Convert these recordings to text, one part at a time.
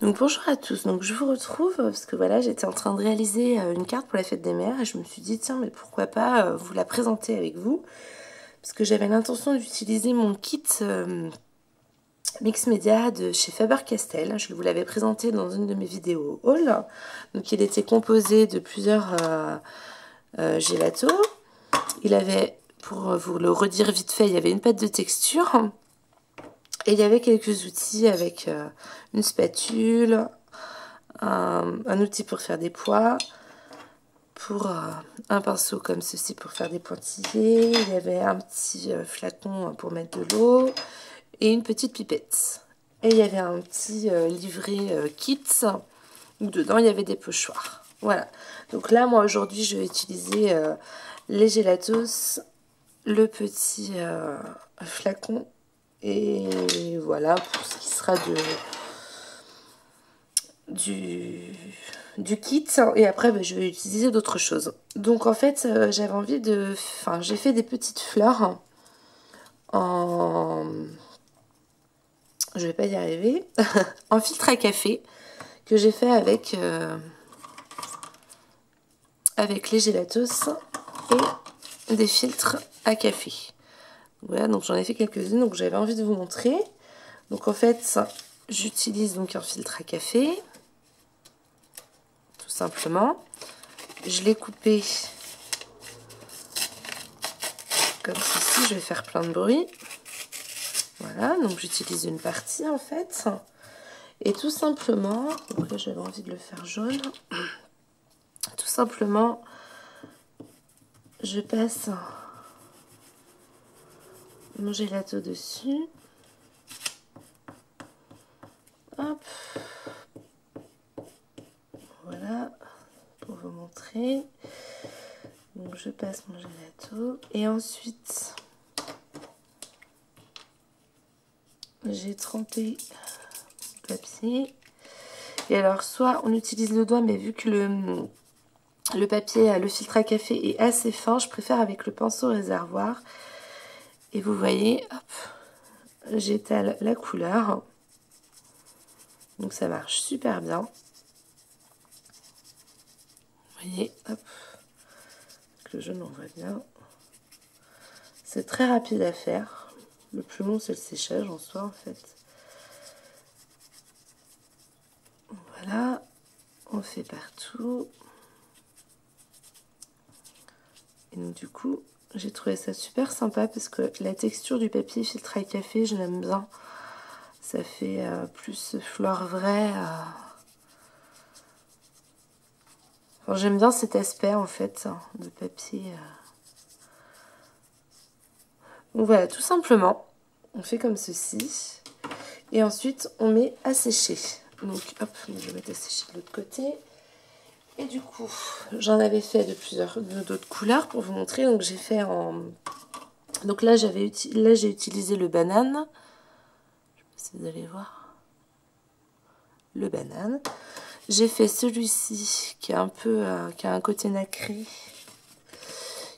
Donc bonjour à tous, donc je vous retrouve parce que voilà, j'étais en train de réaliser une carte pour la fête des mères et je me suis dit tiens mais pourquoi pas vous la présenter avec vous, parce que j'avais l'intention d'utiliser mon kit mix média de chez Faber-Castell. Je vous l'avais présenté dans une de mes vidéos haul. Donc il était composé de plusieurs gélatos. Il avait, pour vous le redire vite fait, il y avait une pâte de texture. Et il y avait quelques outils avec une spatule, un outil pour faire des pois, pour un pinceau comme ceci pour faire des pointillés. Il y avait un petit flacon pour mettre de l'eau et une petite pipette. Et il y avait un petit livret kit où dedans il y avait des pochoirs. Voilà. Donc là, moi aujourd'hui, je vais utiliser les gélatos, le petit flacon. Et voilà pour ce qui sera du kit. Et après, je vais utiliser d'autres choses. Donc en fait, j'avais envie de... Enfin, j'ai fait des petites fleurs en... Je vais pas y arriver. En filtre à café que j'ai fait avec les gélatos et des filtres à café. Voilà, donc j'en ai fait quelques-unes, donc j'avais envie de vous montrer. Donc en fait, j'utilise donc un filtre à café, tout simplement. Je l'ai coupé comme ceci, je vais faire plein de bruit. Voilà, donc j'utilise une partie en fait. Et tout simplement, donc là j'avais envie de le faire jaune. Tout simplement, je passe mon gelato dessus. Hop. Voilà, pour vous montrer. Donc je passe mon gelato. Et ensuite, j'ai trempé le papier. Et alors, soit on utilise le doigt, mais vu que le papier, le filtre à café est assez fin, je préfère avec le pinceau réservoir. Et vous voyez, hop, j'étale la couleur. Donc ça marche super bien. Vous voyez, hop, que le jaune on voit bien. C'est très rapide à faire. Le plus long c'est le séchage en soi en fait. Voilà, on fait partout. Et donc du coup, j'ai trouvé ça super sympa parce que la texture du papier filtre à café, je l'aime bien. Ça fait plus fleur vraie. Enfin, j'aime bien cet aspect en fait de papier. Donc voilà, tout simplement, on fait comme ceci. Et ensuite, on met à sécher. Donc hop, je vais mettre à sécher de l'autre côté. Et du coup, j'en avais fait d'autres couleurs pour vous montrer. Donc j'ai fait en... Donc là, j'ai utilisé le banane. Je sais pas si vous allez voir. Le banane. J'ai fait celui-ci qui est un peu... qui a un côté nacré.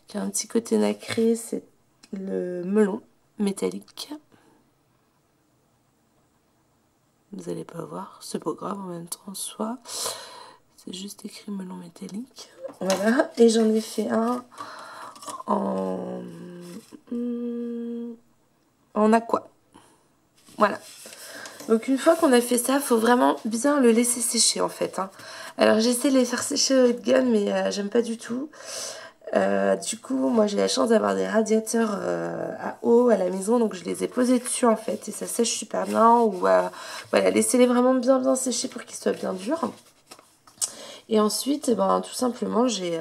Qui a un petit côté nacré. C'est le melon métallique. Vous n'allez pas voir. C'est pas grave en même temps. Soit... C'est juste écrit melon métallique. Voilà. Et j'en ai fait un en aqua. Voilà. Donc une fois qu'on a fait ça, il faut vraiment bien le laisser sécher en fait. Alors j'essaie de les faire sécher au heat gun, mais j'aime pas du tout. Du coup, moi j'ai la chance d'avoir des radiateurs à eau à la maison, donc je les ai posés dessus en fait et ça sèche super bien. Ou voilà, laissez-les vraiment bien sécher pour qu'ils soient bien durs. Et ensuite, tout simplement, j'ai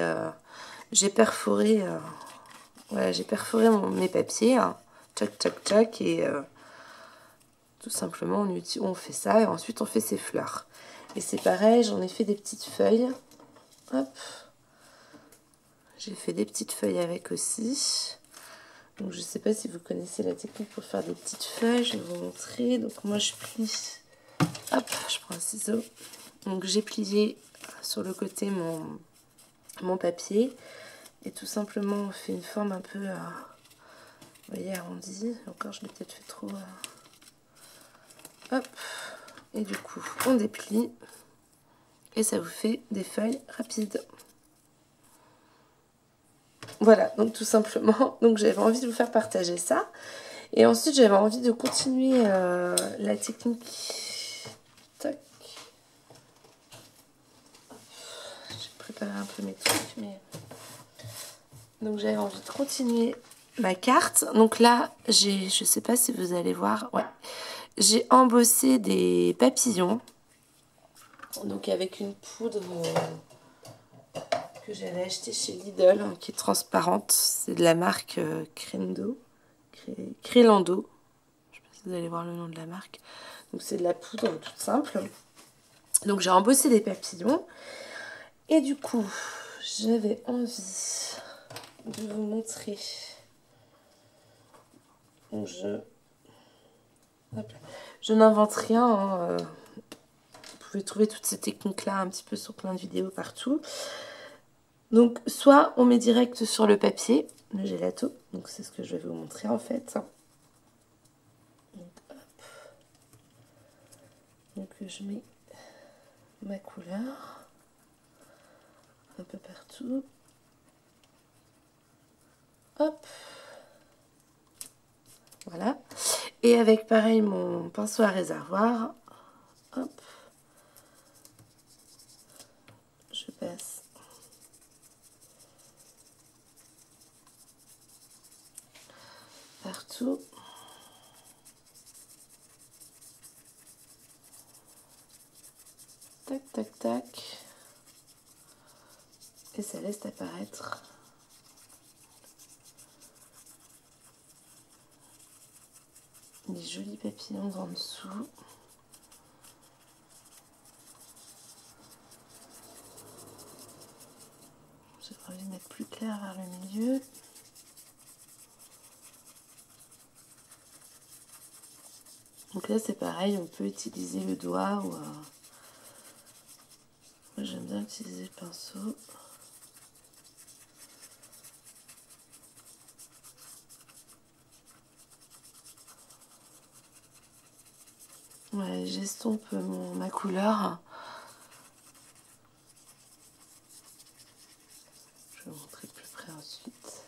perforé, voilà, mes papiers, tac, et tout simplement, on fait ça, et ensuite on fait ses fleurs. Et c'est pareil, j'en ai fait des petites feuilles. Hop. J'ai fait des petites feuilles avec aussi. Donc je ne sais pas si vous connaissez la technique pour faire des petites feuilles, je vais vous montrer. Donc moi je plie, hop, je prends un ciseau. Donc j'ai plié sur le côté mon papier et tout simplement on fait une forme un peu vous voyez, arrondie. Encore je l'ai peut-être fait trop hop, Et du coup, on déplie. Et ça vous fait des feuilles rapides. Voilà, donc tout simplement. Donc j'avais envie de vous faire partager ça. Et ensuite, j'avais envie de continuer la technique. Tac. J'ai préparé un peu mes trucs, mais... Donc j'avais envie de continuer ma carte. Donc là, je sais pas si vous allez voir. Ouais. J'ai embossé des papillons. Donc avec une poudre que j'avais achetée chez Lidl, hein, qui est transparente. C'est de la marque Crendo. Crelando. Je sais pas si vous allez voir le nom de la marque. Donc c'est de la poudre toute simple. Donc j'ai embossé des papillons. Et du coup, j'avais envie de vous montrer. Donc je n'invente rien. Hein, vous pouvez trouver toutes ces techniques-là un petit peu sur plein de vidéos partout. Donc, soit on met direct sur le papier, le gelato. Donc, c'est ce que je vais vous montrer en fait. Donc, hop. Donc je mets ma couleur un peu partout. Hop. Voilà. Et avec pareil mon pinceau à réservoir. Hop. Je passe partout. Tac, tac, tac. Et ça laisse apparaître des jolis papillons en dessous. J'ai envie de mettre plus clair vers le milieu. Donc là c'est pareil, on peut utiliser le doigt ou... moi j'aime bien utiliser le pinceau. Ouais, j'estompe ma couleur. Je vais vous montrer de plus près ensuite.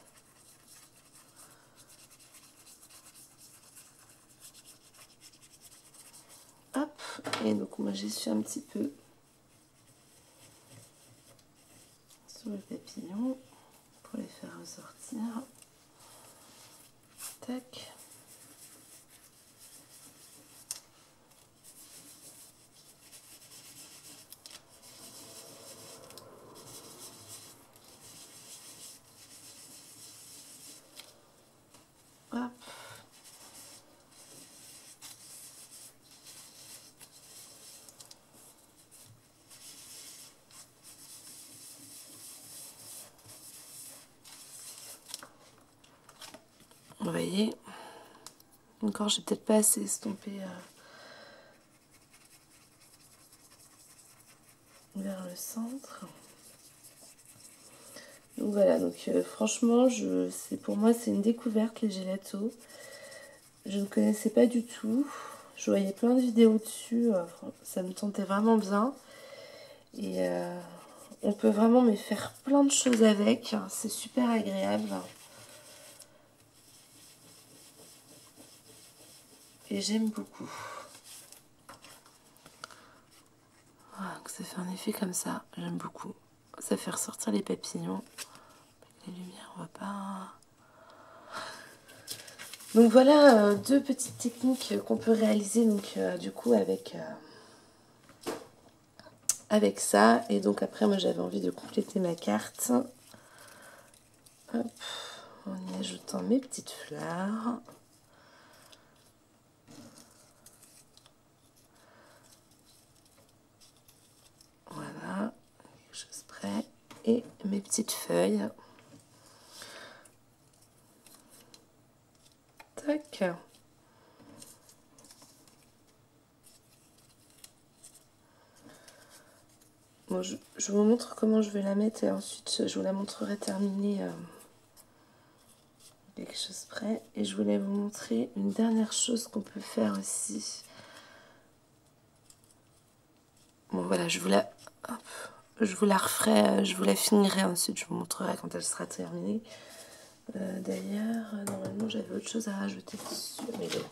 Hop, et donc moi j'essuie un petit peu sur le papillon pour les faire ressortir. Tac. Hop. Vous voyez, encore j'ai peut-être pas assez estompé vers le centre. Donc voilà, donc franchement, pour moi c'est une découverte les gelatos. Je ne connaissais pas du tout. Je voyais plein de vidéos dessus, ça me tentait vraiment bien. Et on peut vraiment mais faire plein de choses avec, c'est super agréable. Et j'aime beaucoup. Voilà, que ça fait un effet comme ça, j'aime beaucoup. Ça fait ressortir les papillons. Les lumières, on voit pas. Donc voilà deux petites techniques qu'on peut réaliser donc du coup avec ça. Et donc après moi j'avais envie de compléter ma carte. Hop, en y ajoutant mes petites fleurs. Voilà, quelque chose près. Et mes petites feuilles. Tac. Bon, je vous montre comment je vais la mettre et ensuite je vous la montrerai terminée quelque chose près. Et je voulais vous montrer une dernière chose qu'on peut faire aussi. Bon voilà, je vous la referai, je vous la finirai ensuite, je vous montrerai quand elle sera terminée. D'ailleurs, normalement j'avais autre chose à rajouter dessus, mais bon,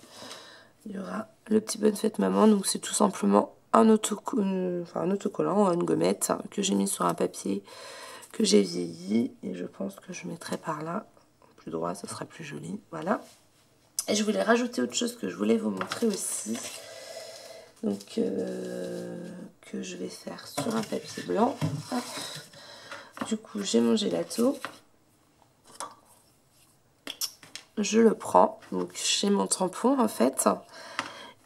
il y aura le petit bonne fête maman, donc c'est tout simplement un autocollant, une gommette que j'ai mis sur un papier que j'ai vieilli, et je pense que je mettrai par là, plus droit, ça sera plus joli, voilà. Et je voulais rajouter autre chose que je voulais vous montrer aussi, donc que je vais faire sur un papier blanc. Hop. Du coup, j'ai mon gelato. Je le prends, donc j'ai mon tampon en fait,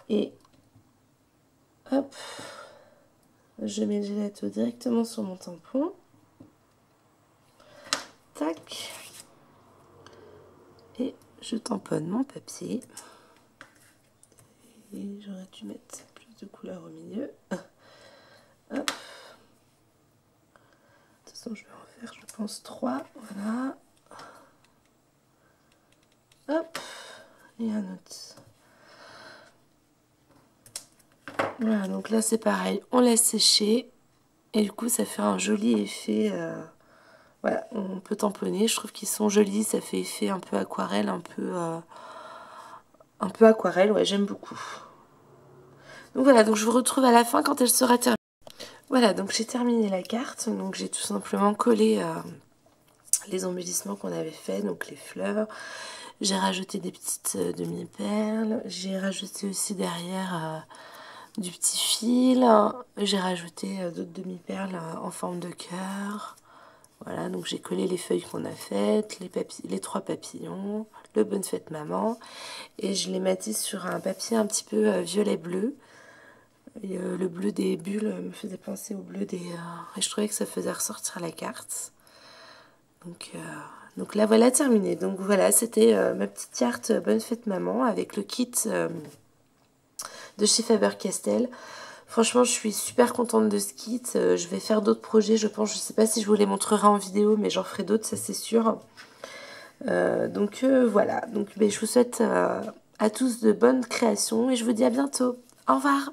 et hop, je mets le gelato directement sur mon tampon. Tac. Et je tamponne mon papier. Et j'aurais dû mettre plus de couleur au milieu. Hop. De toute façon, je vais en faire, je pense, 3. Voilà. Hop. Et un autre. Voilà, donc là, c'est pareil. On laisse sécher. Et du coup, ça fait un joli effet. Voilà, on peut tamponner. Je trouve qu'ils sont jolis. Ça fait effet un peu aquarelle, un peu aquarelle. Ouais, j'aime beaucoup. Donc voilà, donc je vous retrouve à la fin quand elle sera terminée. Voilà, donc j'ai terminé la carte. Donc j'ai tout simplement collé les embellissements qu'on avait fait, donc les fleurs. J'ai rajouté des petites demi-perles. J'ai rajouté aussi derrière du petit fil. J'ai rajouté d'autres demi-perles en forme de cœur. Voilà, donc j'ai collé les feuilles qu'on a faites, les 3 papillons, le bonne fête maman. Et je les mettais sur un papier un petit peu violet-bleu. Et, le bleu des bulles me faisait penser au bleu des... et je trouvais que ça faisait ressortir la carte. Donc là, voilà terminé. Donc voilà, c'était ma petite carte bonne fête maman avec le kit de chez Faber-Castell. Franchement, je suis super contente de ce kit. Je vais faire d'autres projets, je pense. Je ne sais pas si je vous les montrerai en vidéo, mais j'en ferai d'autres, ça c'est sûr. Donc voilà. Donc je vous souhaite à tous de bonnes créations et je vous dis à bientôt. Au revoir.